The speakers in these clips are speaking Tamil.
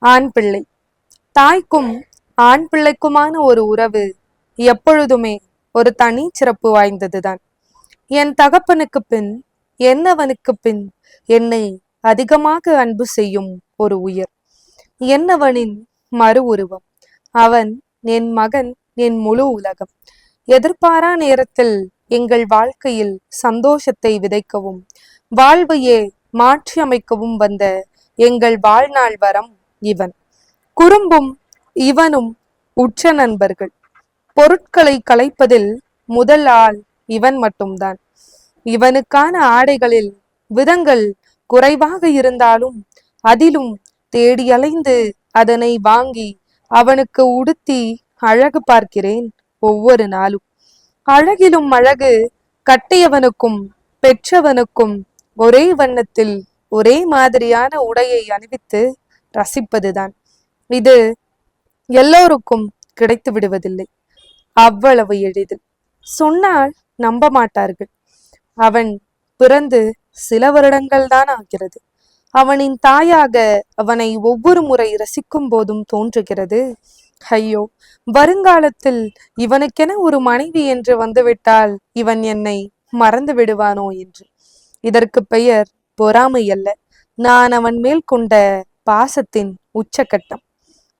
ஆண் பிள்ளை. தாய்க்கும் ஆண் பிள்ளைக்குமான ஒரு உறவு எப்பொழுதுமே ஒரு தனி சிறப்பு வாய்ந்ததுதான். என் தகப்பனுக்கு பின் என்னவனுக்கு பின் என்னை அதிகமாக அன்பு செய்யும் ஒரு உயிர். என்னவனின் மறு உருவம். அவன் என் மகன், என் முழு உலகம். எதிர்பாரா நேரத்தில் எங்கள் வாழ்க்கையில் சந்தோஷத்தை விதைக்கவும் வாழ்வையே மாற்றி அமைக்கவும் வந்த எங்கள் வாழ்நாள் வரம் இவன். குறும்பும் இவனும் உற்ற நண்பர்கள். பொருட்களை கலைப்பதில் முதல் ஆள் இவன் மட்டும்தான். இவனுக்கான ஆடைகளில் விதங்கள் குறைவாக இருந்தாலும் அதிலும் தேடி அலைந்து அதனை வாங்கி அவனுக்கு உடுத்தி அழகு பார்க்கிறேன் ஒவ்வொரு நாளும். அழகிலும் அழகு கட்டியவனுக்கும் பெற்றவனுக்கும் ஒரே வண்ணத்தில் ஒரே மாதிரியான உடையை அணிவித்து ரசிப்பதுதான். இது எல்லோருக்கும் கிடைத்து விடுவதில்லை, அவ்வளவு எளிதில். சொன்னால் நம்ப மாட்டார்கள். அவன் பிறந்து சில வருடங்கள் தான் ஆகிறது. அவனின் தாயாக அவனை ஒவ்வொரு முறை ரசிக்கும் போதும் தோன்றுகிறது, ஐயோ, வருங்காலத்தில் இவனுக்கென ஒரு மனைவி என்று வந்துவிட்டால் இவன் என்னை மறந்து விடுவானோ என்று. இதற்கு பெயர் பொறாமை அல்ல, நான் அவன் மேல் கொண்ட பாசத்தின் உச்சக்கட்டம்.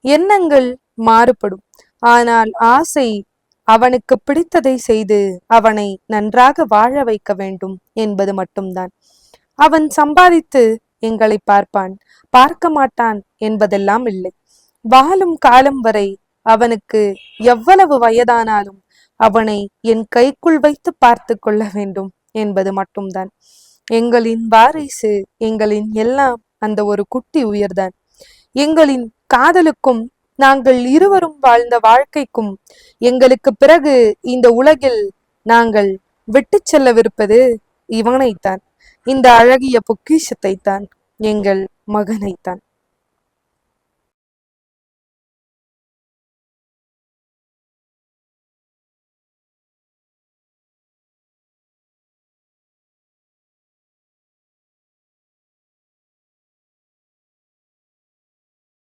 எண்ணங்கள் மாறுபடும், ஆனால் ஆசை அவனுக்கு பிடித்ததை செய்து அவனை நன்றாக வாழ வைக்க வேண்டும் என்பது மட்டும்தான். அவன் சம்பாதித்து எங்களை பார்ப்பான், பார்க்க மாட்டான் என்பதெல்லாம் இல்லை. வாழும் காலம் வரை அவனுக்கு எவ்வளவு வயதானாலும் அவனை என் கைக்குள் வைத்து பார்த்து கொள்ள வேண்டும் என்பது மட்டும்தான். எங்களின் வாரிசு, எங்களின் எல்லாம் அந்த ஒரு குட்டி உயிர்தான். எங்களின் காதலுக்கும் நாங்கள் இருவரும் வாழ்ந்த வாழ்க்கைக்கும் எங்களுக்கு பிறகு இந்த உலகில் நாங்கள் விட்டு செல்லவிருப்பது இவனைத்தான், இந்த அழகிய பொக்கிஷத்தை தான், எங்கள் மகனைத்தான்.